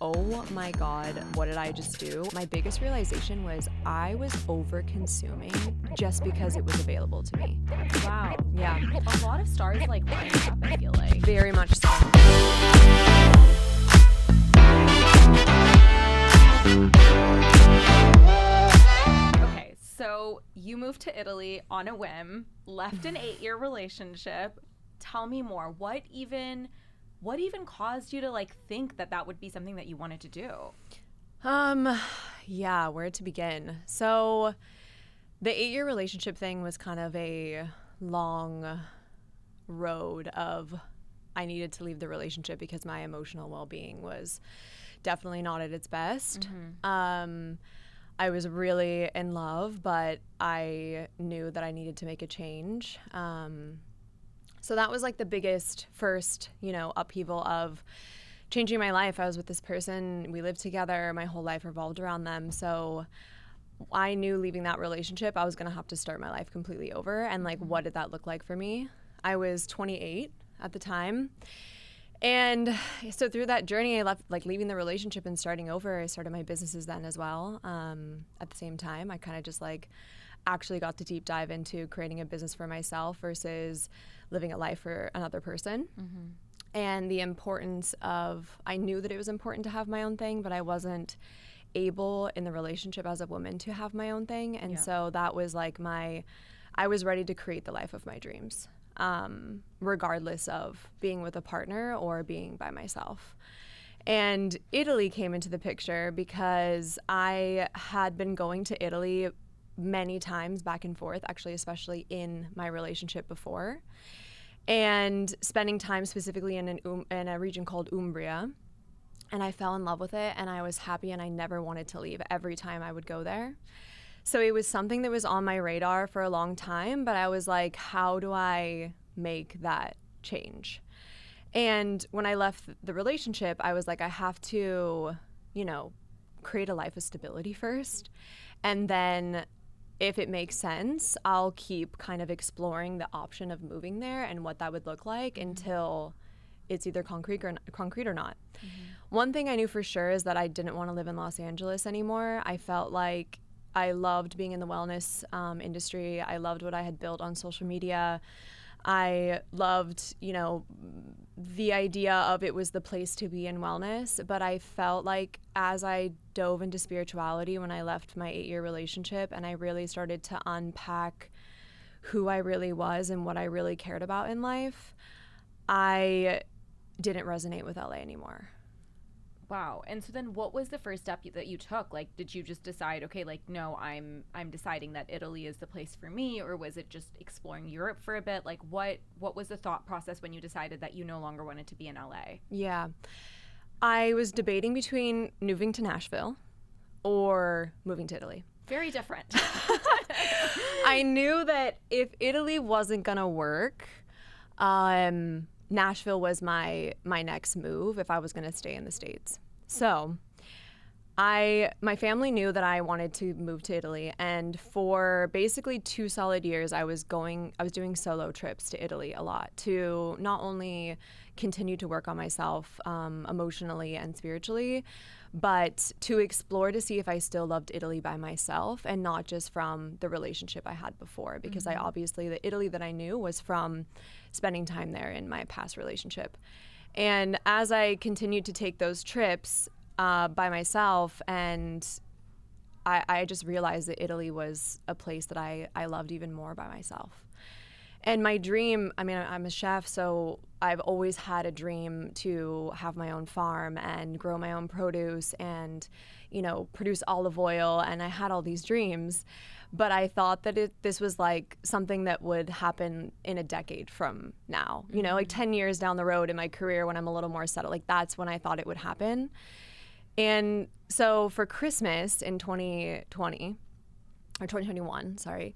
Oh my God, what did I just do? My biggest realization was I was over consuming just because it was available to me. Wow. Yeah, A lot of stars like lined up, I feel like. very much so. Okay, so you moved to Italy on a whim, left an 8-year relationship. Tell me more. What even caused you to like think that that would be something that you wanted to do? Yeah, where to begin? So the 8-year relationship thing was kind of a long road of I needed to leave the relationship because my emotional well-being was definitely not at its best. I was really in love, but I knew that I needed to make a change. So that was like the biggest first, upheaval of changing my life. I was with this person, we lived together, my whole life revolved around them. So I knew leaving that relationship, I was gonna have to start my life completely over. And like, what did that look like for me? I was 28 at the time. And so through that journey, I left, like leaving the relationship and starting over. I started my businesses then as well. At the same time, I kind of just like actually got to deep dive into creating a business for myself versus living a life for another person. And the importance of, I knew that it was important to have my own thing, but I wasn't able in the relationship as a woman to have my own thing. And so that was like I was ready to create the life of my dreams. Regardless of being with a partner or being by myself. And Italy came into the picture because I had been going to Italy many times back and forth, actually, especially in my relationship before, and spending time specifically in a region called Umbria. And I fell in love with it, and I was happy, and I never wanted to leave every time I would go there. So it was something that was on my radar for a long time, but I was like, how do I make that change? And when I left the relationship, I was like, I have to, create a life of stability first. And then if it makes sense, I'll keep kind of exploring the option of moving there and what that would look like until it's either concrete or not. One thing I knew for sure is that I didn't want to live in Los Angeles anymore. I felt like I loved being in the wellness industry. I loved what I had built on social media. I loved, the idea of it was the place to be in wellness. But I felt like as I dove into spirituality when I left my 8-year relationship and I really started to unpack who I really was and what I really cared about in life, I didn't resonate with LA anymore. Wow. And so then what was the first step that you took? Like, did you just decide, okay, like, no, I'm deciding that Italy is the place for me? Or was it just exploring Europe for a bit? Like, what was the thought process when you decided that you no longer wanted to be in LA? Yeah. I was debating between moving to Nashville or moving to Italy. Very different. I knew that if Italy wasn't going to work, Nashville was my next move if I was going to stay in the States. So my family knew that I wanted to move to Italy, and for basically 2 solid years I was doing solo trips to Italy a lot to not only continue to work on myself emotionally and spiritually, but to explore to see if I still loved Italy by myself and not just from the relationship I had before, because I obviously, the Italy that I knew was from spending time there in my past relationship. And as I continued to take those trips by myself, and I just realized that Italy was a place that I loved even more by myself. And my dream, I'm a chef, so I've always had a dream to have my own farm and grow my own produce and, produce olive oil. And I had all these dreams, but I thought that this was like something that would happen in a decade from now, like 10 years down the road in my career when I'm a little more settled. Like that's when I thought it would happen. And so for Christmas in 2020, or 2021, sorry,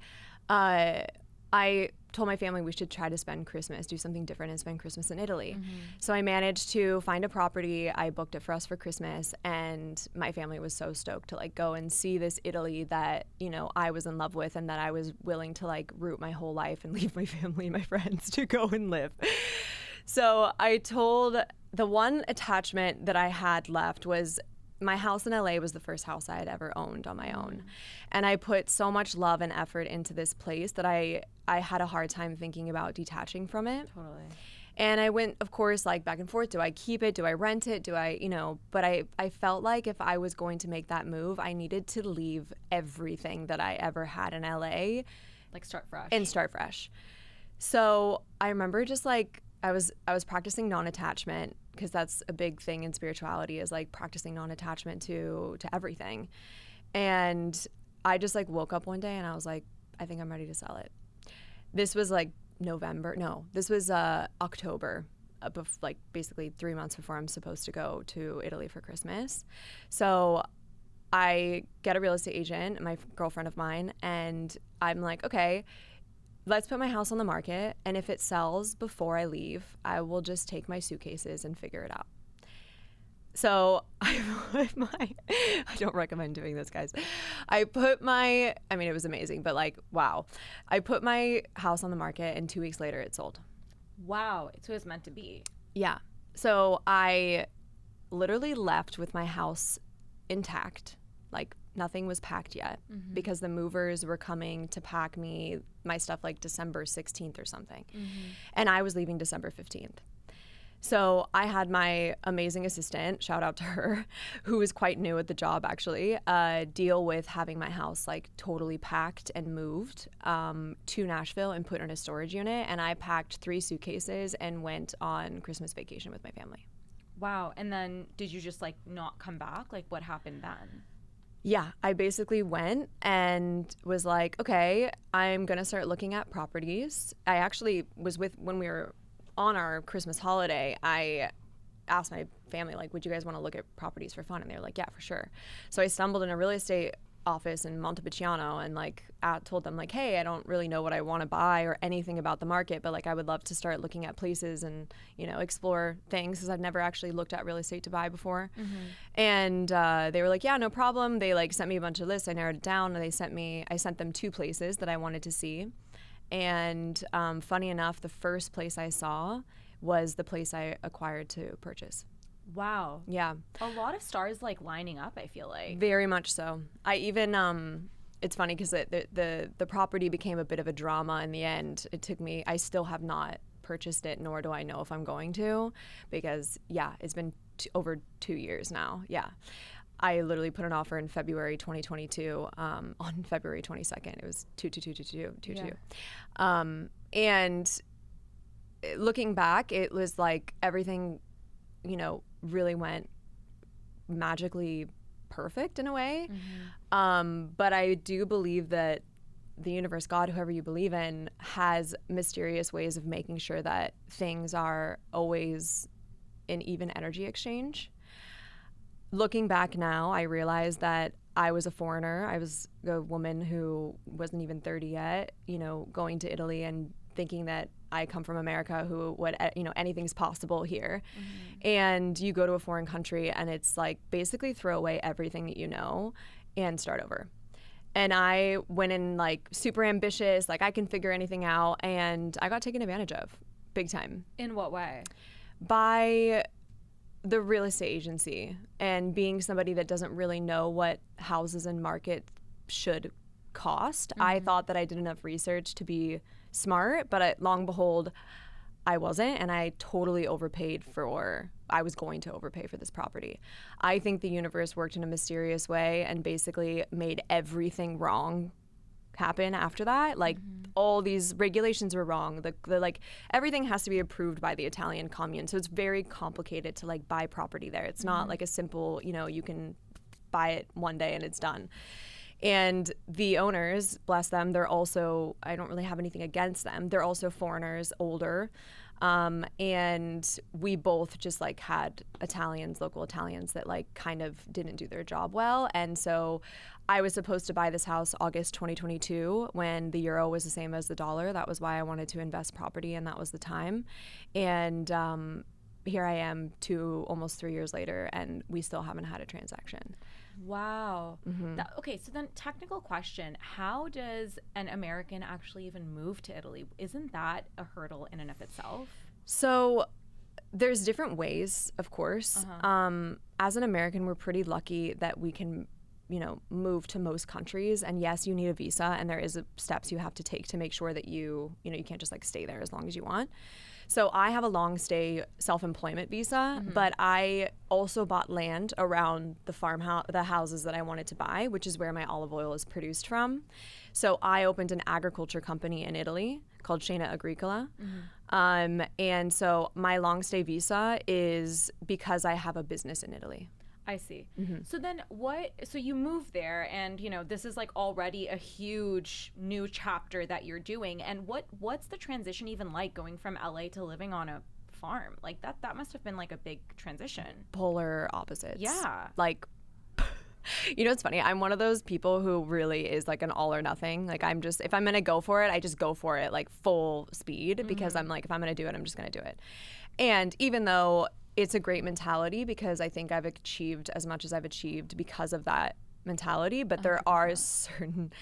I told my family we should try to spend Christmas, do something different and spend Christmas in Italy. So I managed to find a property. I booked it for us for Christmas, and my family was so stoked to like go and see this Italy that, I was in love with and that I was willing to like root my whole life and leave my family and my friends to go and live. So I told the one attachment that I had left was my house in LA was the first house I had ever owned on my own. And I put so much love and effort into this place that I had a hard time thinking about detaching from it. Totally. And I went, of course, like back and forth. Do I keep it? Do I rent it? Do I, but I felt like if I was going to make that move, I needed to leave everything that I ever had in LA. Like start fresh. And start fresh. So I remember just like, I was practicing non-attachment, because that's a big thing in spirituality, is like practicing non-attachment to everything. And I just like woke up one day and I was like, I think I'm ready to sell it. This was like this was October, like basically 3 months before I'm supposed to go to Italy for Christmas. So I get a real estate agent, my girlfriend of mine, and I'm like, okay, let's put my house on the market, and if it sells before I leave, I will just take my suitcases and figure it out. So I don't recommend doing this, guys. It was amazing, but like, wow. I put my house on the market and 2 weeks later it sold. Wow. So it was meant to be. Yeah. So I literally left with my house intact. Like nothing was packed yet, because the movers were coming to pack me my stuff like December 16th or something. And I was leaving December 15th. So I had my amazing assistant, shout out to her, who was quite new at the job actually, deal with having my house like totally packed and moved to Nashville and put in a storage unit. And I packed 3 suitcases and went on Christmas vacation with my family. Wow. And then did you just like not come back? Like what happened then? Yeah, I basically went and was like, okay, I'm going to start looking at properties. I actually was when we were on our Christmas holiday, I asked my family, like, would you guys want to look at properties for fun? And they were like, yeah, for sure. So I stumbled in a real estate office in Montepulciano and like told them like, hey, I don't really know what I want to buy or anything about the market, but like I would love to start looking at places and explore things, because I've never actually looked at real estate to buy before. And they were like, yeah, no problem. They like sent me a bunch of lists. I narrowed it down, and I sent them 2 places that I wanted to see. And funny enough, the first place I saw was the place I acquired to purchase. Wow. Yeah. A lot of stars like lining up, I feel like. Very much so. I even it's funny because the property became a bit of a drama in the end. It took me, I still have not purchased it, nor do I know if I'm going to, because yeah, it's been over 2 years now. Yeah. I literally put an offer in February 2022. On February 22nd, it was 22222. And looking back, it was like everything, really went magically perfect in a way. But I do believe that the universe, God, whoever you believe in, has mysterious ways of making sure that things are always in even energy exchange. Looking back now, I realize that I was a foreigner. I was a woman who wasn't even 30 yet, going to Italy and thinking that I come from America, who would, anything's possible here. And you go to a foreign country and it's like basically throw away everything that you know and start over. And I went in like super ambitious, like I can figure anything out, and I got taken advantage of big time. In what way? By the real estate agency, and being somebody that doesn't really know what houses and market should cost. I thought that I did enough research to be smart, but long behold, I wasn't, and I totally I was going to overpay for this property. I think the universe worked in a mysterious way and basically made everything wrong happen after that. Like all these regulations were wrong. The like everything has to be approved by the Italian commune. So it's very complicated to like buy property there. It's not like a simple, you can buy it one day and it's done. And the owners, bless them, they're also, I don't really have anything against them. They're also foreigners, older. And we both just like had local Italians that like kind of didn't do their job well. And so I was supposed to buy this house August 2022 when the euro was the same as the dollar. That was why I wanted to invest property, and that was the time. And here I am almost 3 years later, and we still haven't had a transaction. Wow. Okay, so then technical question. How does an American actually even move to Italy? Isn't that a hurdle in and of itself? So There's different ways, of course. As an American, we're pretty lucky that we can, move to most countries. And yes, you need a visa, and there is steps you have to take to make sure that you can't just like stay there as long as you want. So I have a long stay self-employment visa, but I also bought land around the houses that I wanted to buy, which is where my olive oil is produced from. So I opened an agriculture company in Italy called Shayna Agricola. And so my long stay visa is because I have a business in Italy. I see. So then so you moved there, and this is like already a huge new chapter that you're doing. And what's the transition even like going from LA to living on a farm? Like that must have been like a big transition. Polar opposites. Yeah. Like, it's funny. I'm one of those people who really is like an all or nothing. Like if I'm going to go for it, I just go for it like full speed because I'm like, if I'm going to do it, I'm just going to do it. And even though it's a great mentality because I think I've achieved as much as I've achieved because of that mentality, but there 100%. are certain,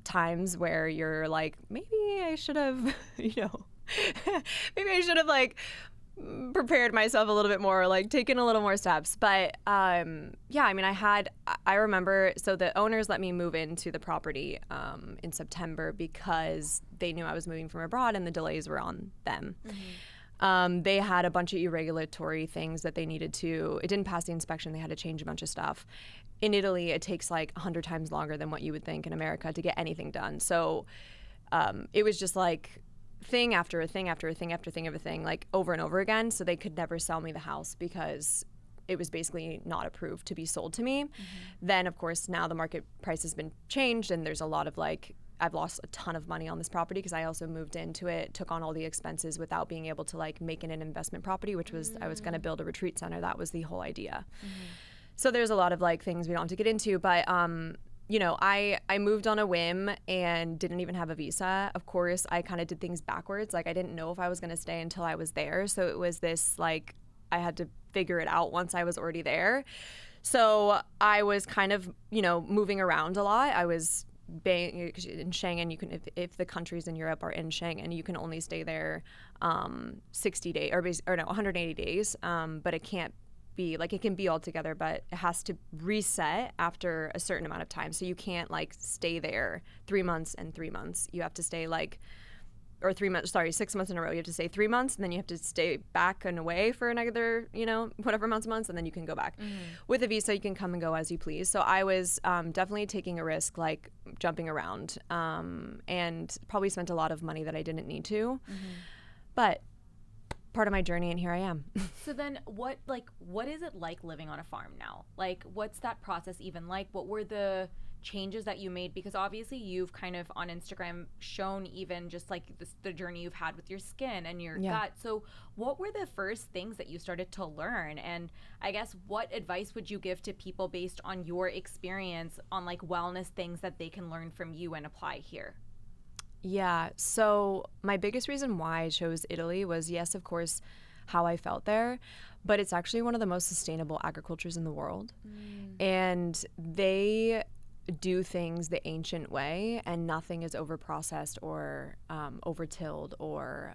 times where you're like, maybe I should have, maybe I should have like prepared myself a little bit more, like taken a little more steps. But I remember, so the owners let me move into the property in September because they knew I was moving from abroad and the delays were on them. They had a bunch of irregulatory things that they needed to, it didn't pass the inspection. They had to change a bunch of stuff. In Italy, it takes like 100 times longer than what you would think in America to get anything done. So it was just like thing after a thing after a thing after thing of a thing, like over and over again. So they could never sell me the house because it was basically not approved to be sold to me. Then, of course, now the market price has been changed and there's a lot of like, I've lost a ton of money on this property because I also moved into it, took on all the expenses without being able to like make it an investment property, which was I was going to build a retreat center. That was the whole idea. So there's a lot of like things we don't have to get into, but I moved on a whim and didn't even have a visa. Of course, I kind of did things backwards. Like I didn't know if I was going to stay until I was there. So it was this like I had to figure it out once I was already there. So I was kind of, moving around a lot. I was in Schengen, you can if the countries in Europe are in Schengen, you can only stay there 60 days or 180 days, but it can't be like it can be all together, but it has to reset after a certain amount of time. So you can't like stay there 3 months and 3 months. You have to stay 6 months in a row. You have to stay 3 months, and then you have to stay back and away for another, whatever amounts of months, and then you can go back. With a visa, you can come and go as you please. So I was definitely taking a risk, like jumping around, and probably spent a lot of money that I didn't need to. But part of my journey, and here I am. So then what is it like living on a farm now? Like, what's that process even like? What were the changes that you made? Because obviously you've kind of on Instagram shown even just like the journey you've had with your skin and your gut. So what were the first things that you started to learn? And I guess what advice would you give to people based on your experience on like wellness things that they can learn from you and apply here? Yeah. So my biggest reason why I chose Italy was, yes, of course, how I felt there, but it's actually one of the most sustainable agricultures in the world. And they do things the ancient way, and nothing is over processed or over tilled or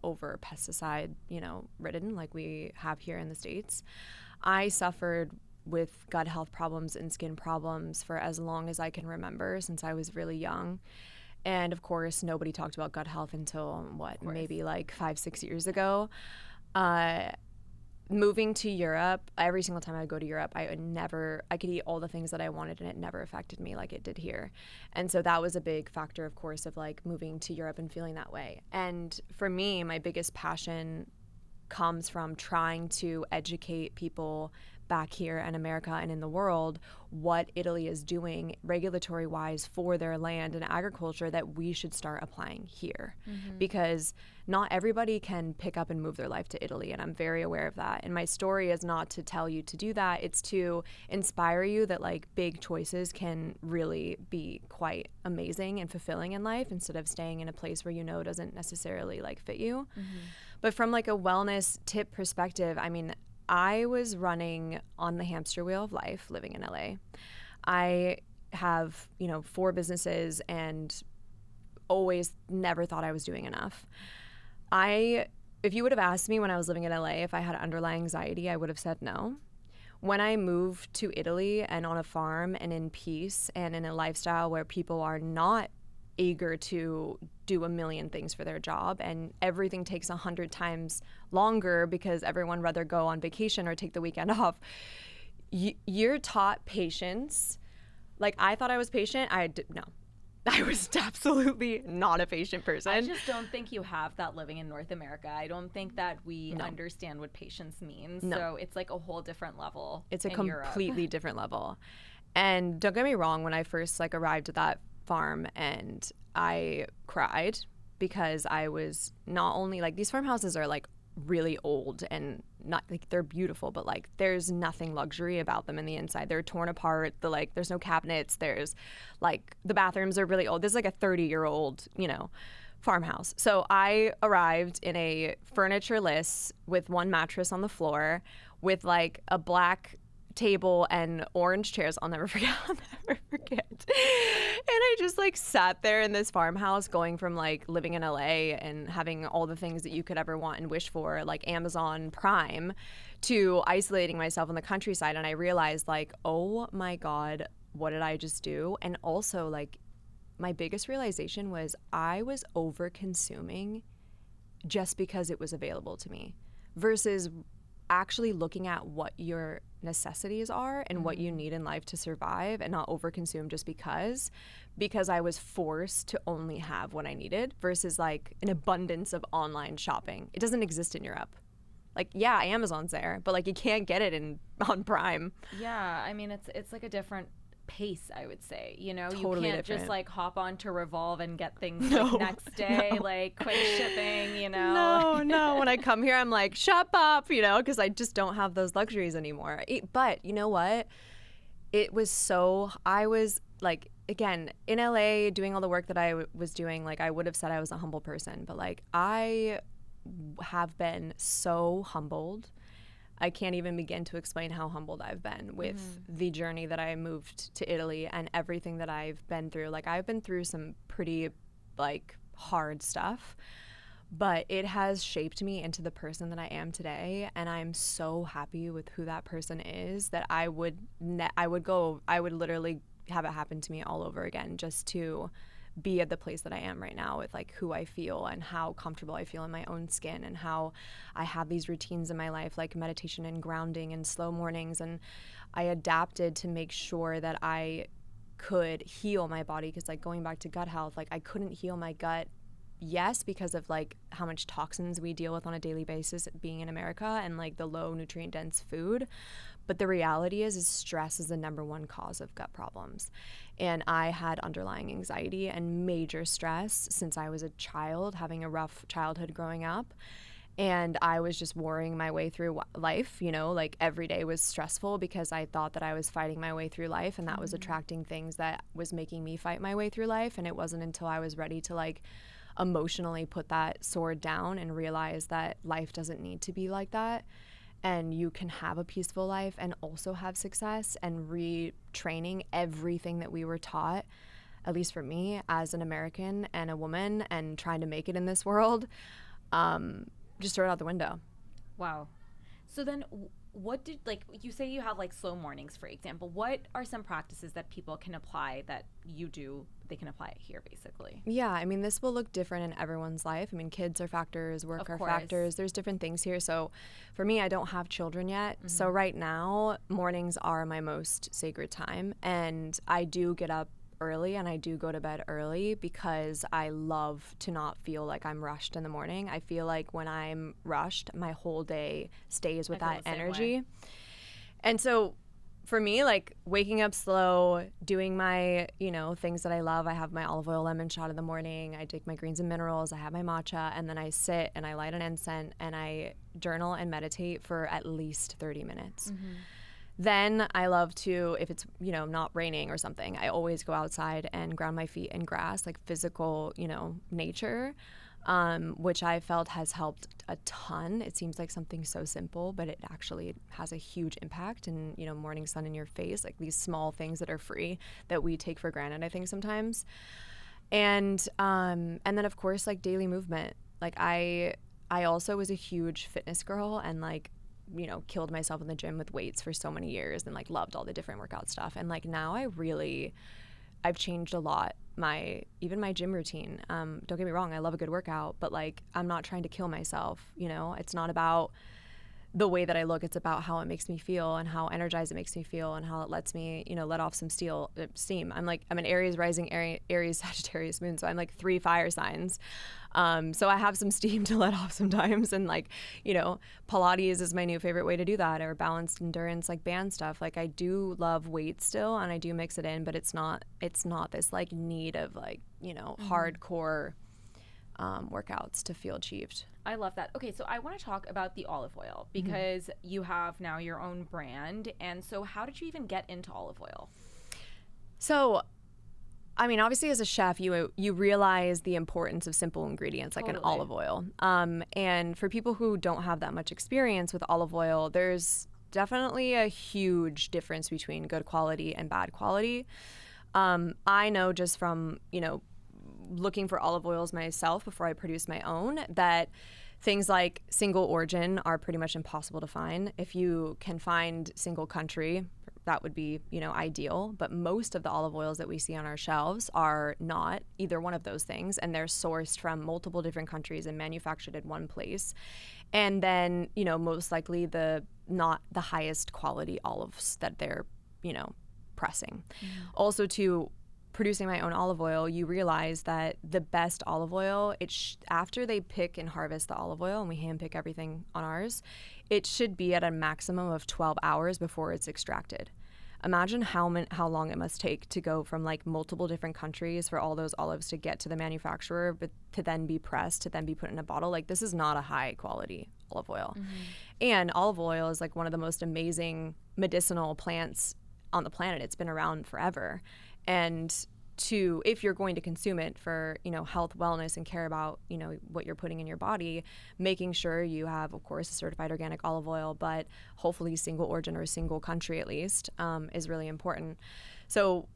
over pesticide, ridden like we have here in the States. I suffered with gut health problems and skin problems for as long as I can remember, since I was really young. And of course, nobody talked about gut health until maybe like 5-6 years ago. Moving to Europe, every single time I would go to Europe, I could eat all the things that I wanted, and it never affected me like it did here. And so that was a big factor, of course, of like moving to Europe and feeling that way. And for me, my biggest passion comes from trying to educate people back here in America and in the world what Italy is doing regulatory wise for their land and agriculture that we should start applying here. Because not everybody can pick up and move their life to Italy, and I'm very aware of that. And my story is not to tell you to do that, it's to inspire you that like big choices can really be quite amazing and fulfilling in life, instead of staying in a place where doesn't necessarily like fit you. But from like a wellness tip perspective, I mean, I was running on the hamster wheel of life living in LA. I have, 4 businesses and always never thought I was doing enough. I if you would have asked me when I was living in LA if I had underlying anxiety, I would have said no. When I moved to Italy and on a farm and in peace and in a lifestyle where people are not eager to do a million things for their job and everything takes 100 times longer because everyone rather go on vacation or take the weekend off, you're taught patience. Like, I thought I was patient. No. I was absolutely not a patient person. I just don't think you have that living in North America. I don't think that we understand what patience means. No. So it's like a whole different level. It's a in completely Europe. different level. And don't get me wrong, when I first like arrived at that farm and I cried because I was not only like, these farmhouses are like really old and not like they're beautiful, but like there's nothing luxury about them in the inside. They're torn apart. There's no cabinets. There's like the bathrooms are really old. This is like a 30-year-old, farmhouse. So I arrived in a furnitureless with one mattress on the floor with like a black table and orange chairs. I'll never forget. And I just like sat there in this farmhouse going from like living in LA and having all the things that you could ever want and wish for, like Amazon Prime, to isolating myself in the countryside. And I realized like, oh my God, what did I just do? And also like my biggest realization was I was over consuming just because it was available to me versus actually looking at what your necessities are and what you need in life to survive and not overconsume just because I was forced to only have what I needed versus like an abundance of online shopping. It doesn't exist in Europe. Like, yeah, Amazon's there, but like you can't get it on Prime. Yeah, I mean it's like a different pace, I would say. Totally you can't different. just like hop on to Revolve and get things like next day, like quick shipping, No. When I come here, I'm like, shop up, because I just don't have those luxuries anymore. But you know what? I was like, again, in LA doing all the work that I was doing, like I would have said I was a humble person, but like I have been so humbled. I can't even begin to explain how humbled I've been with the journey that I moved to Italy and everything that I've been through. Like, I've been through some pretty, like, hard stuff, but it has shaped me into the person that I am today. And I'm so happy with who that person is that I would literally have it happen to me all over again just to be at the place that I am right now with like who I feel and how comfortable I feel in my own skin and how I have these routines in my life like meditation and grounding and slow mornings, and I adapted to make sure that I could heal my body because like going back to gut health, like I couldn't heal my gut because of like how much toxins we deal with on a daily basis being in America and like the low nutrient dense food. But the reality is stress is the number one cause of gut problems. And I had underlying anxiety and major stress since I was a child, having a rough childhood growing up. And I was just worrying my way through life, like every day was stressful because I thought that I was fighting my way through life, and that was attracting things that was making me fight my way through life. And it wasn't until I was ready to like emotionally put that sword down and realize that life doesn't need to be like that. And you can have a peaceful life and also have success, and retraining everything that we were taught, at least for me as an American and a woman and trying to make it in this world, just throw it out the window. Wow. So then what did, like, you say you have like slow mornings, for example. What are some practices that people can apply that you do, they can apply it here basically? Yeah, I mean, this will look different in everyone's life. I mean, kids are factors, work are factors. There's different things here. So for me, I don't have children yet. So right now, mornings are my most sacred time. And I do get up early and I do go to bed early because I love to not feel like I'm rushed in the morning. I feel like when I'm rushed, my whole day stays with that energy. And so for me, like waking up slow, doing my, things that I love. I have my olive oil lemon shot in the morning. I take my greens and minerals. I have my matcha, and then I sit and I light an incense and I journal and meditate for at least 30 minutes. Then I love to, if it's, not raining or something, I always go outside and ground my feet in grass, like physical, nature, which I felt has helped a ton. It seems like something so simple, but it actually has a huge impact. And, morning sun in your face, like these small things that are free that we take for granted, I think sometimes. And then of course, like daily movement. Like I also was a huge fitness girl and like, you know, killed myself in the gym with weights for so many years and like loved all the different workout stuff. And like now I've changed a lot. Even my gym routine. Don't get me wrong, I love a good workout, but like I'm not trying to kill myself. You know, it's not about the way that I look. It's about how it makes me feel and how energized it makes me feel and how it lets me, you know, let off some steam. I'm an Aries rising, Aries Sagittarius moon, so I'm like 3 fire signs. So I have some steam to let off sometimes, and like, you know, Pilates is my new favorite way to do that, or balanced endurance, like band stuff. Like I do love weight still, and I do mix it in, but it's not this like need of like, you know, hardcore workouts to feel achieved. I love that. Okay, so I want to talk about the olive oil because you have now your own brand. And so how did you even get into olive oil? So, I mean, obviously as a chef, you realize the importance of simple ingredients like an olive oil. And for people who don't have that much experience with olive oil, there's definitely a huge difference between good quality and bad quality. I know just from, you know, looking for olive oils myself before I produce my own, that things like single origin are pretty much impossible to find. If you can find single country, that would be, you know, ideal. But most of the olive oils that we see on our shelves are not either one of those things, and they're sourced from multiple different countries and manufactured in one place. And then, you know, most likely not the highest quality olives that they're, you know, pressing. Also, to producing my own olive oil, you realize that the best olive oil, after they pick and harvest the olive oil, and we hand pick everything on ours, it should be at a maximum of 12 hours before it's extracted. Imagine how long it must take to go from like multiple different countries for all those olives to get to the manufacturer, but to then be pressed, to then be put in a bottle. Like, this is not a high quality olive oil. And olive oil is like one of the most amazing medicinal plants on the planet. It's been around forever. And if you're going to consume it for, you know, health, wellness, and care about, you know, what you're putting in your body, making sure you have, of course, a certified organic olive oil, but hopefully single origin or single country at least, is really important. So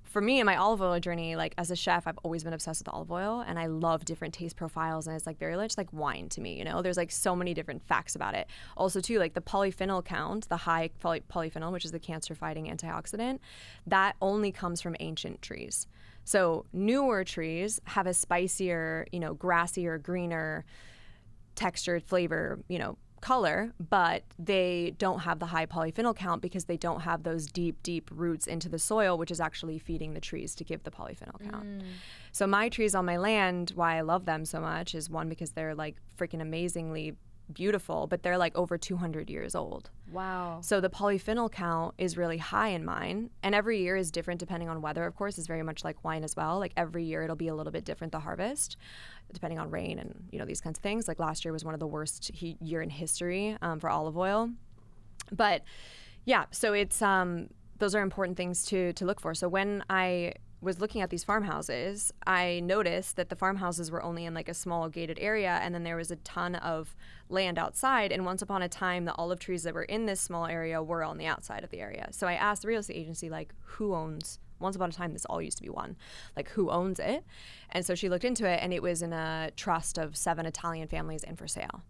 for me in my olive oil journey, like as a chef, I've always been obsessed with olive oil, and I love different taste profiles, and it's like very much like wine to me, you know. There's like so many different facts about it. Also too, like the polyphenol count, the high polyphenol, which is the cancer fighting antioxidant, that only comes from ancient trees. So newer trees have a spicier, you know, grassier, greener textured flavor, you know, color, but they don't have the high polyphenol count because they don't have those deep roots into the soil, which is actually feeding the trees to give the polyphenol count. So my trees on my land, why I love them so much is, one, because they're like freaking amazingly beautiful, but they're like over 200 years old. Wow. So the polyphenol count is really high in mine, and every year is different depending on weather. Of course, it's very much like wine as well. Like every year it'll be a little bit different, the harvest, depending on rain and, you know, these kinds of things. Like last year was one of the worst year in history for olive oil. But yeah, so it's those are important things to look for. So when I was looking at these farmhouses, I noticed that the farmhouses were only in like a small gated area, and then there was a ton of land outside. And once upon a time, the olive trees that were in this small area were on the outside of the area. So I asked the real estate agency, like, who owns, once upon a time, this all used to be one, like, who owns it? And so she looked into it, and it was in a trust of 7 Italian families and for sale.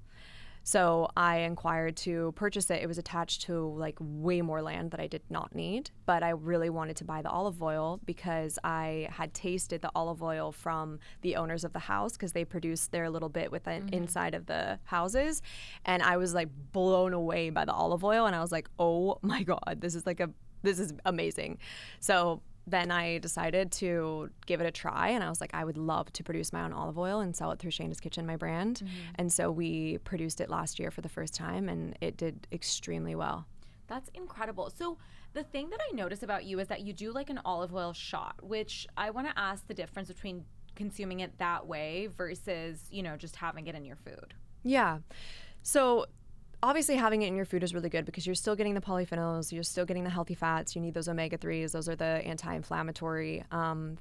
So I inquired to purchase it. It was attached to like way more land that I did not need, but I really wanted to buy the olive oil because I had tasted the olive oil from the owners of the house, because they produced their little bit with the inside of the houses. And I was like blown away by the olive oil, and I was like, oh my God, this is amazing. So then I decided to give it a try, and I was like, I would love to produce my own olive oil and sell it through Shayna's Kitchen, my brand. And so we produced it last year for the first time, and it did extremely well. That's incredible. So the thing that I notice about you is that you do like an olive oil shot, which I want to ask the difference between consuming it that way versus, you know, just having it in your food. Yeah. So obviously having it in your food is really good because you're still getting the polyphenols, you're still getting the healthy fats, you need those omega-3s. Those are the anti-inflammatory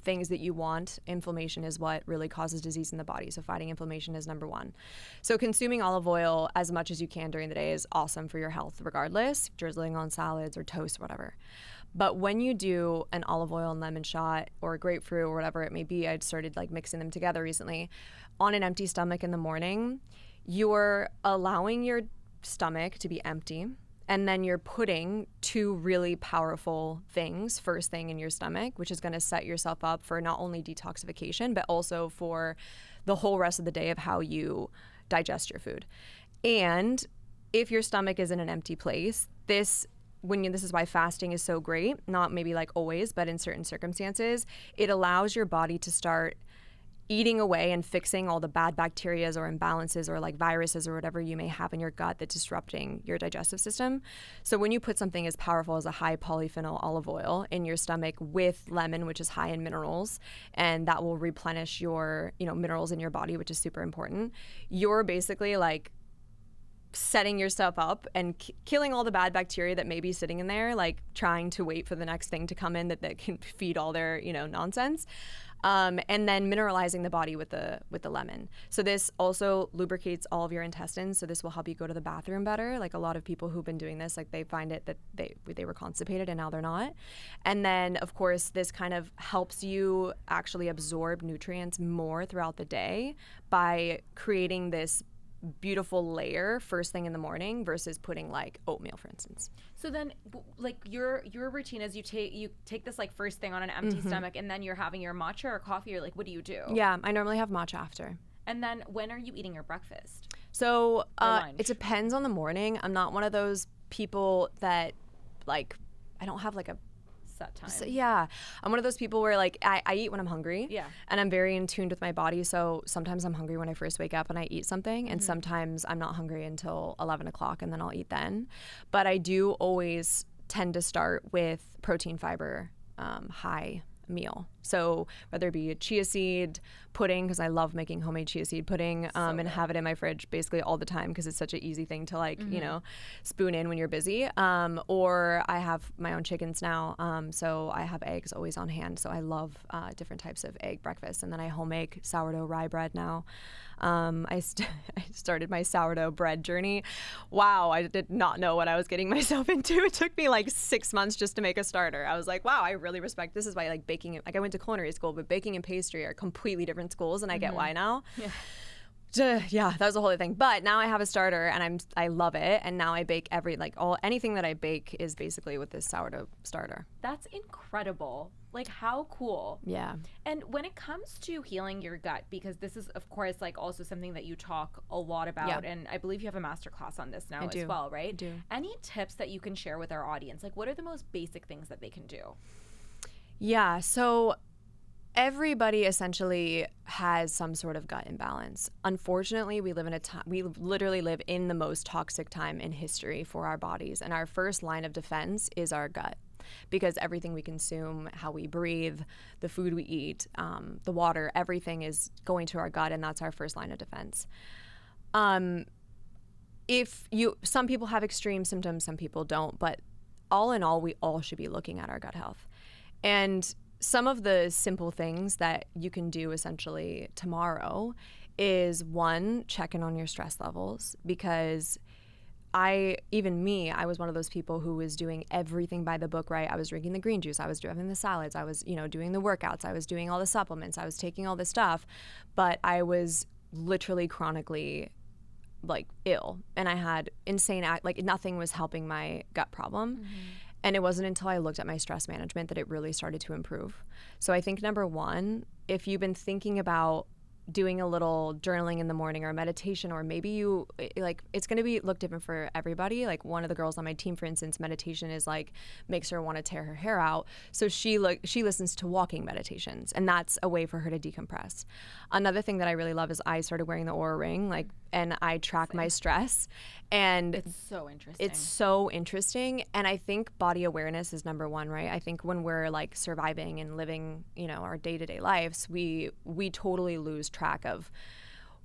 things that you want. Inflammation is what really causes disease in the body, so fighting inflammation is number one. So consuming olive oil as much as you can during the day is awesome for your health regardless, drizzling on salads or toast or whatever. But when you do an olive oil and lemon shot or grapefruit or whatever it may be, I'd started like mixing them together recently, on an empty stomach in the morning, you're allowing your stomach to be empty, and then you're putting two really powerful things first thing in your stomach, which is going to set yourself up for not only detoxification, but also for the whole rest of the day of how you digest your food. And if your stomach is in an empty place, this is why fasting is so great, not maybe like always, but in certain circumstances, it allows your body to start eating away and fixing all the bad bacteria or imbalances or like viruses or whatever you may have in your gut that's disrupting your digestive system. So when you put something as powerful as a high polyphenol olive oil in your stomach with lemon, which is high in minerals, and that will replenish your, minerals in your body, which is super important, you're basically like setting yourself up and killing all the bad bacteria that may be sitting in there, like trying to wait for the next thing to come in that can feed all their, nonsense. And then mineralizing the body with the lemon. So this also lubricates all of your intestines. So this will help you go to the bathroom better. Like a lot of people who've been doing this, like they find it that they were constipated and now they're not. And then of course this kind of helps you actually absorb nutrients more throughout the day by creating this beautiful layer first thing in the morning versus putting like oatmeal, for instance. So then like your routine is you take this like first thing on an empty stomach, and then you're having your matcha or coffee, or like what do you do? Yeah, I normally have matcha after. And then when are you eating your breakfast? So it depends on the morning. I'm not one of those people that like, I don't have like a set time. So, yeah, I'm one of those people where like I eat when I'm hungry. Yeah. And I'm very in tune with my body. So sometimes I'm hungry when I first wake up and I eat something, and sometimes I'm not hungry until 11 o'clock and then I'll eat then. But I do always tend to start with protein, fiber, high meal. So whether it be a chia seed pudding, because I love making homemade chia seed pudding, and have it in my fridge basically all the time because it's such an easy thing to like, spoon in when you're busy. Or I have my own chickens now. So I have eggs always on hand. So I love different types of egg breakfast. And then I home make sourdough rye bread now. I started my sourdough bread journey. Wow, I did not know what I was getting myself into. It took me like 6 months just to make a starter. I was like, wow, I really respect, this is why like baking, like I went to culinary school, but baking and pastry are completely different schools, and I get why now. Yeah, that was a whole other thing. But now I have a starter and I love it. And now I bake anything that I bake is basically with this sourdough starter. That's incredible. Like, how cool. Yeah. And when it comes to healing your gut, because this is of course like also something that you talk a lot about, and I believe you have a masterclass on this now as well, right? I do. Any tips that you can share with our audience? Like, what are the most basic things that they can do? Yeah, so everybody essentially has some sort of gut imbalance. Unfortunately, we literally live in the most toxic time in history for our bodies, and our first line of defense is our gut, because everything we consume, how we breathe, the food we eat, the water, everything is going to our gut, and that's our first line of defense. Some people have extreme symptoms, some people don't, but all in all, we all should be looking at our gut health. And some of the simple things that you can do essentially tomorrow is, one, check in on your stress levels, because I was one of those people who was doing everything by the book, right? I was drinking the green juice, I was having the salads, I was, doing the workouts, I was doing all the supplements, I was taking all this stuff, but I was literally chronically like ill, and I had nothing was helping my gut problem. And it wasn't until I looked at my stress management that it really started to improve. So I think number one, if you've been thinking about doing a little journaling in the morning or meditation, or maybe it's going to look different for everybody. Like one of the girls on my team, for instance, meditation is like makes her want to tear her hair out. So she listens to walking meditations, and that's a way for her to decompress. Another thing that I really love is I started wearing the Oura Ring, and I track my stress, and it's so interesting. It's so interesting, and I think body awareness is number one, right? I think when we're like surviving and living, our day-to-day lives, we totally lose track of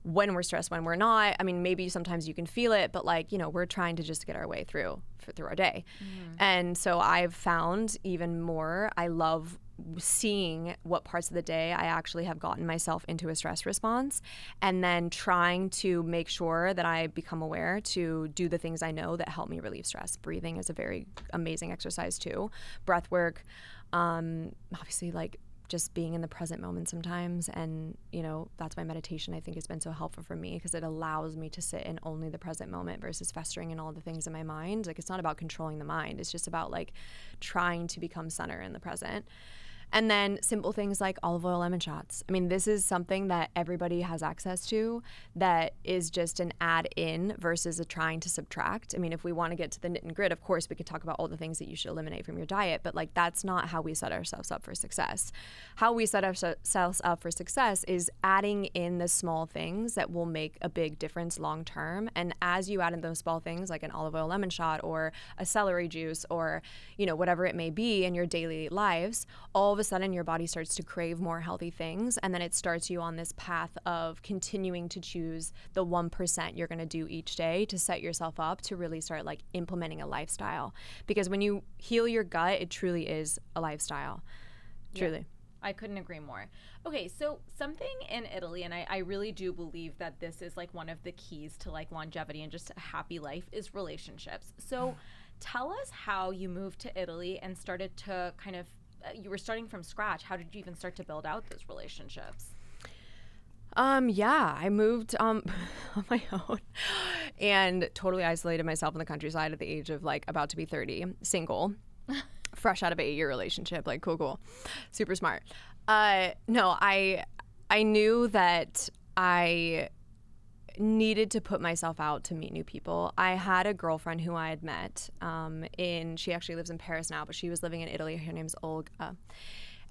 when we're stressed, when we're not. I mean, maybe sometimes you can feel it, but we're trying to just get our way through our day. And so I've found even more, I love seeing what parts of the day I actually have gotten myself into a stress response, and then trying to make sure that I become aware to do the things I know that help me relieve stress. Breathing is a very amazing exercise too. Breath work, obviously just being in the present moment sometimes. And, you know, that's why meditation I think has been so helpful for me, because it allows me to sit in only the present moment versus festering in all the things in my mind. Like, it's not about controlling the mind. It's just about like trying to become center in the present. And then simple things like olive oil lemon shots. I mean, this is something that everybody has access to, that is just an add-in versus a trying to subtract. I mean, if we want to get to the nit and grit, of course, we could talk about all the things that you should eliminate from your diet, but like that's not how we set ourselves up for success. How we set ourselves up for success is adding in the small things that will make a big difference long term. And as you add in those small things like an olive oil lemon shot or a celery juice or, you know, whatever it may be in your daily lives, all of a sudden your body starts to crave more healthy things, and then it starts you on this path of continuing to choose the 1% you're going to do each day to set yourself up to really start like implementing a lifestyle. Because when you heal your gut, it truly is a lifestyle. Truly. Yeah. I couldn't agree more. Okay, so something in Italy, and I really do believe that this is like one of the keys to like longevity and just a happy life, is relationships. So tell us how you moved to Italy and started to kind of, you were starting from scratch. How did you even start to build out those relationships? Yeah, I moved on my own and totally isolated myself in the countryside at the age of like about to be 30, single, fresh out of an 8-year relationship. Like, cool, super smart. No, I knew that I needed to put myself out to meet new people. I had a girlfriend who I had met she actually lives in Paris now, but she was living in Italy. Her name's Olga.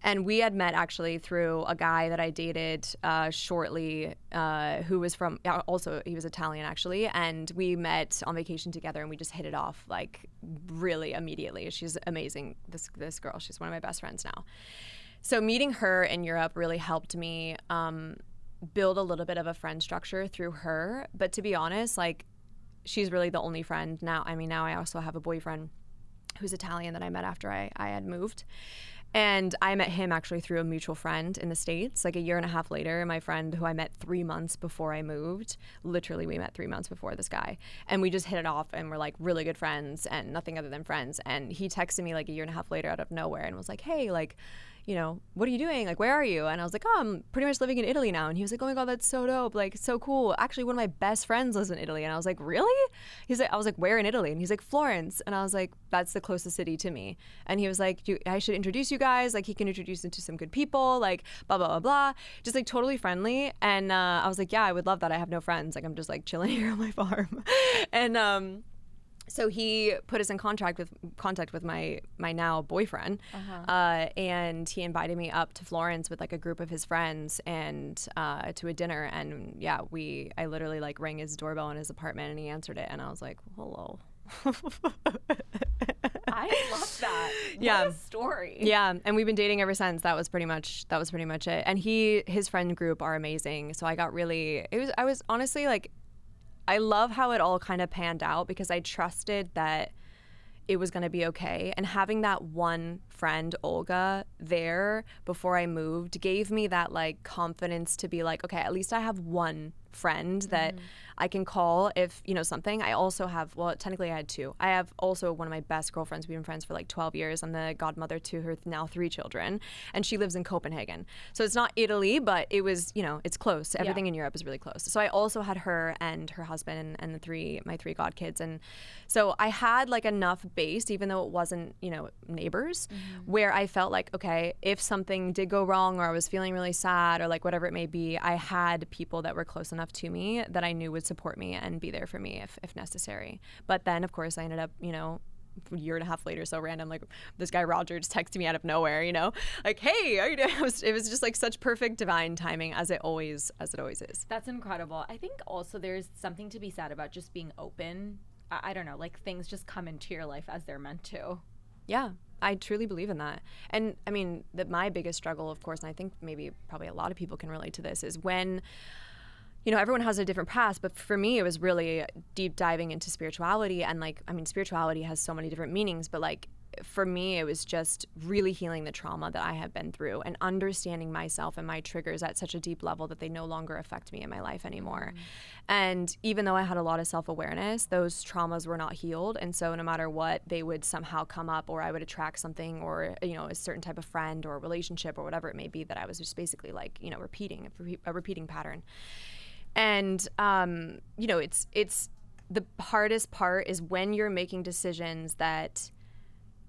And we had met actually through a guy that I dated shortly, who was from, also he was Italian actually, and we met on vacation together and we just hit it off like really immediately. She's amazing, this girl. She's one of my best friends now. So meeting her in Europe really helped me build a little bit of a friend structure through her. But to be honest, like, she's really the only friend now. I mean, now I also have a boyfriend who's Italian that I met after I had moved. And I met him actually through a mutual friend in the States. Like a year and a half later, my friend who I met 3 months before I moved, literally we met 3 months before this guy. And we just hit it off and we're like really good friends and nothing other than friends. And he texted me like a year and a half later out of nowhere and was like, hey, like, you know, what are you doing? Like, where are you? And I was like, oh, I'm pretty much living in Italy now. And he was like, oh my God, that's so dope. Like, so cool. Actually, one of my best friends lives in Italy. And I was like, really? I was like, where in Italy? And he's like, Florence. And I was like, that's the closest city to me. And he was like, I should introduce you guys. Like, he can introduce you to some good people, like, blah, blah, blah, blah. Just like totally friendly. And I was like, yeah, I would love that. I have no friends. Like, I'm just like chilling here on my farm. And, so he put us in contact with my now boyfriend, and he invited me up to Florence with like a group of his friends and to a dinner. And yeah, I literally like rang his doorbell in his apartment and he answered it, and I was like, hello. I love that. Yeah. What a story. Yeah, and we've been dating ever since. That was pretty much it. And his friend group are amazing. So I was honestly like, I love how it all kind of panned out because I trusted that it was going to be okay. And having that one friend, Olga, there before I moved gave me that like confidence to be like, okay, at least I have one friend that I can call if, you know, something. I also have, well, technically I had two. I have also one of my best girlfriends. We've been friends for like 12 years. I'm the godmother to her now 3 children, and she lives in Copenhagen. So it's not Italy, but it was, you know, it's close. Everything in Europe is really close. So I also had her and her husband and my 3 godkids. And so I had like enough base, even though it wasn't, you know, neighbors, where I felt like, okay, if something did go wrong or I was feeling really sad or like whatever it may be, I had people that were close enough to me that I knew would support me and be there for me if necessary. But then, of course, I ended up, you know, a year and a half later, so random, like this guy Roger just texted me out of nowhere, you know, like, hey, how are you doing? It was just like such perfect divine timing, as it always is. That's incredible. I think also there's something to be said about just being open. I don't know, like things just come into your life as they're meant to. Yeah, I truly believe in that. And I mean, my biggest struggle, of course, and I think probably a lot of people can relate to this, is when, you know, everyone has a different past, but for me, it was really deep diving into spirituality. And like, I mean, spirituality has so many different meanings, but like for me, it was just really healing the trauma that I have been through and understanding myself and my triggers at such a deep level that they no longer affect me in my life anymore. And even though I had a lot of self-awareness, those traumas were not healed. And so no matter what, they would somehow come up, or I would attract something, or, you know, a certain type of friend or relationship or whatever it may be that I was just basically like, you know, repeating a repeating pattern. And, you know, it's the hardest part is when you're making decisions that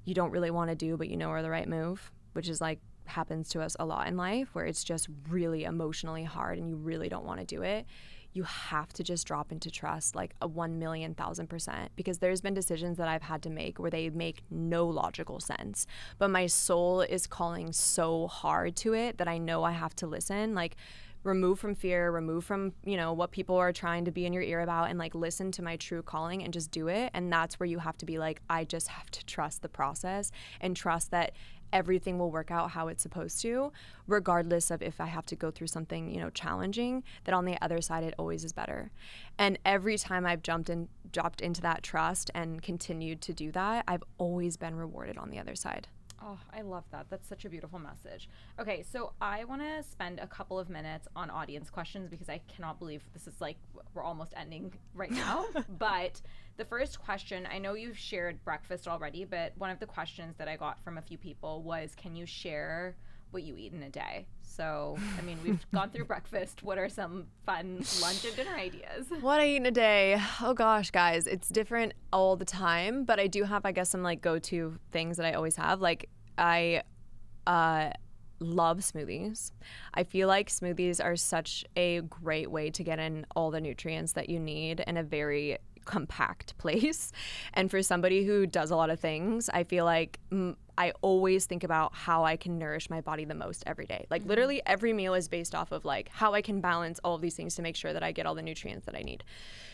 you don't really want to do, but you know are the right move, which is like happens to us a lot in life, where it's just really emotionally hard and you really don't want to do it. You have to just drop into trust like a 1,000,000%, because there's been decisions that I've had to make where they make no logical sense, but my soul is calling so hard to it that I know I have to listen. Like, remove from fear, remove from, you know, what people are trying to be in your ear about, and like listen to my true calling and just do it. And that's where you have to be like, I just have to trust the process and trust that everything will work out how it's supposed to, regardless of if I have to go through something, you know, challenging, that on the other side, it always is better. And every time I've dropped into that trust and continued to do that, I've always been rewarded on the other side. Oh, I love that. That's such a beautiful message. Okay, so I want to spend a couple of minutes on audience questions, because I cannot believe this is like, we're almost ending right now. But the first question, I know you've shared breakfast already, but one of the questions that I got from a few people was, can you share what you eat in a day? So, I mean, we've gone through breakfast. What are some fun lunch and dinner ideas? What I eat in a day? Oh gosh, guys, it's different all the time, but I do have, I guess, some like go-to things that I always have. Like, I love smoothies. I feel like smoothies are such a great way to get in all the nutrients that you need in a very compact place. And for somebody who does a lot of things, I feel like I always think about how I can nourish my body the most every day. Like, literally every meal is based off of like how I can balance all of these things to make sure that I get all the nutrients that I need.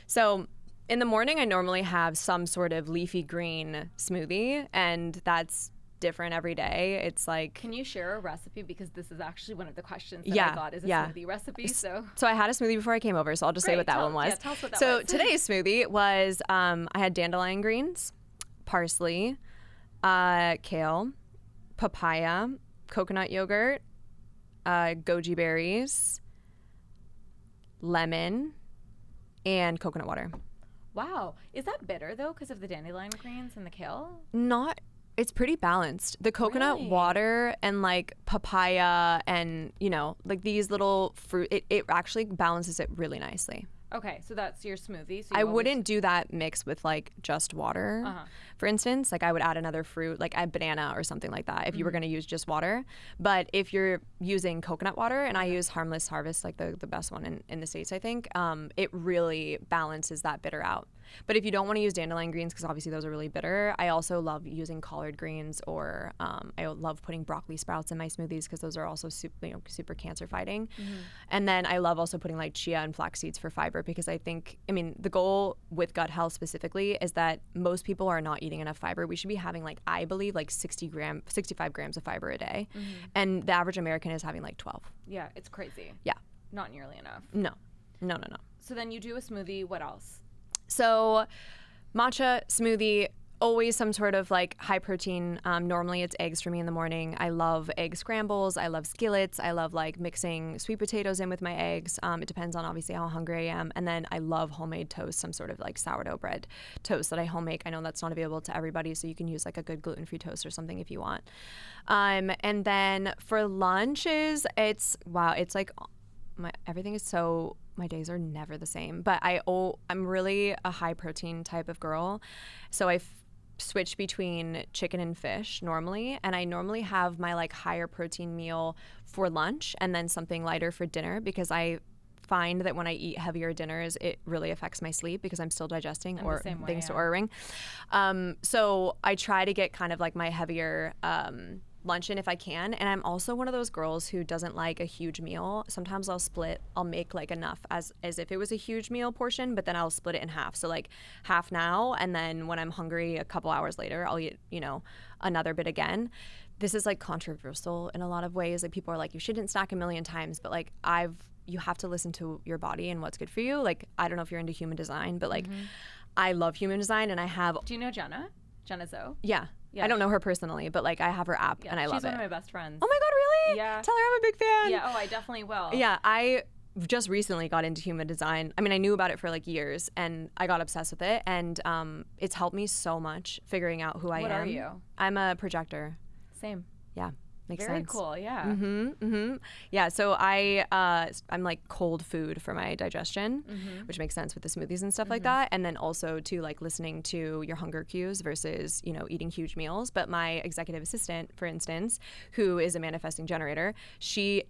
So in the morning, I normally have some sort of leafy green smoothie, and that's different every day. It's like, can you share a recipe, because this is actually one of the questions that I got, is a smoothie recipe. So I had a smoothie before I came over, so I'll just say what that one was. Yeah, tell us what that so was. Today's smoothie was I had dandelion greens, parsley, kale, papaya, coconut yogurt, goji berries, lemon, and coconut water. Wow. Is that bitter though, because of the dandelion greens and the kale? Not. It's pretty balanced. The coconut water and like papaya and, you know, like these little fruit, it actually balances it really nicely. Okay, so that's your smoothie. So I wouldn't do that mix with like just water. For instance, like I would add another fruit, like a banana or something like that if you were going to use just water. But if you're using coconut water, and I use Harmless Harvest, like the best one in the States, I think, it really balances that bitter out. But if you don't want to use dandelion greens, because obviously those are really bitter, I also love using collard greens, or I love putting broccoli sprouts in my smoothies, because those are also super cancer fighting. And then I love also putting like chia and flax seeds for fiber, because I think, I mean, the goal with gut health specifically is that most people are not eating enough fiber. We should be having like, I believe, like 65 grams of fiber a day. And the average American is having like 12. Yeah, it's crazy. Yeah. Not nearly enough. No. So then you do a smoothie. What else? So matcha smoothie, always some sort of like high protein. Normally it's eggs for me in the morning. I love egg scrambles. I love skillets. I love like mixing sweet potatoes in with my eggs. It depends on obviously how hungry I am. And then I love homemade toast, some sort of like sourdough bread toast that I home make. I know that's not available to everybody, so you can use like a good gluten-free toast or something if you want. And then for lunches, it's like everything is so, my days are never the same, but I'm really a high protein type of girl. So I switch between chicken and fish normally, and I normally have my like higher protein meal for lunch and then something lighter for dinner, because I find that when I eat heavier dinners, it really affects my sleep because I'm still digesting, or things to ordering. So I try to get kind of like my heavier luncheon if I can. And I'm also one of those girls who doesn't like a huge meal. Sometimes I'll make like enough as if it was a huge meal portion, but then I'll split it in half. So like half now, and then when I'm hungry a couple hours later, I'll eat, another bit again. This is like controversial in a lot of ways. Like people are like, you shouldn't snack a million times, but like you have to listen to your body and what's good for you. Like, I don't know if you're into human design, but like I love human design, and I have. Do you know Jenna Zoe? Yeah. Yeah. I don't know her personally, but like I have her app Yeah, and I love she's it. one of my best friends. Oh my God, really? Yeah. Tell her I'm a big fan. Yeah. Oh, I definitely will. Yeah, I just recently got into human design. I mean, I knew about it for like years, and I got obsessed with it, and it's helped me so much figuring out who I am. What are you? I'm a projector. Same. Yeah, makes Very sense. cool. Yeah. Yeah, so I'm like cold food for my digestion, which makes sense with the smoothies and stuff like that. And then also to like listening to your hunger cues versus, you know, eating huge meals. But my executive assistant, for instance, who is a manifesting generator, she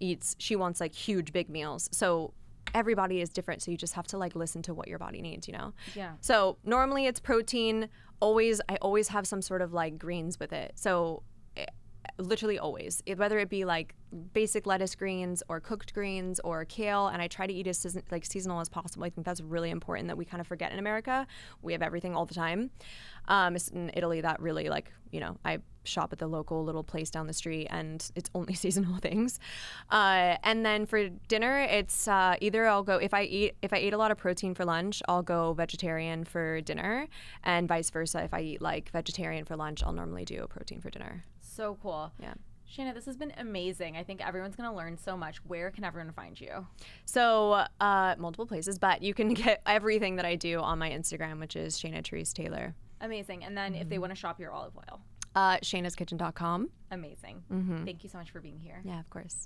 wants like huge big meals. So everybody is different, so you just have to like listen to what your body needs, you know? Yeah. So normally it's protein. I always have some sort of like greens with it. So literally always, whether it be like basic lettuce greens or cooked greens or kale, and I try to eat as seasonal as possible. I think that's really important that we kind of forget in America. We have everything all the time. In Italy, that really like, you know, I shop at the local little place down the street and it's only seasonal things. And then for dinner, it's either I'll go, if I eat a lot of protein for lunch, I'll go vegetarian for dinner, and vice versa. If I eat like vegetarian for lunch, I'll normally do a protein for dinner. So cool. Yeah. Shayna, this has been amazing. I think everyone's going to learn so much. Where can everyone find you? So multiple places, but you can get everything that I do on my Instagram, which is Shayna Taylor. Amazing. And then if they want to shop your olive oil, Shayna'sKitchen.com. amazing. Thank you so much for being here. Yeah, of course.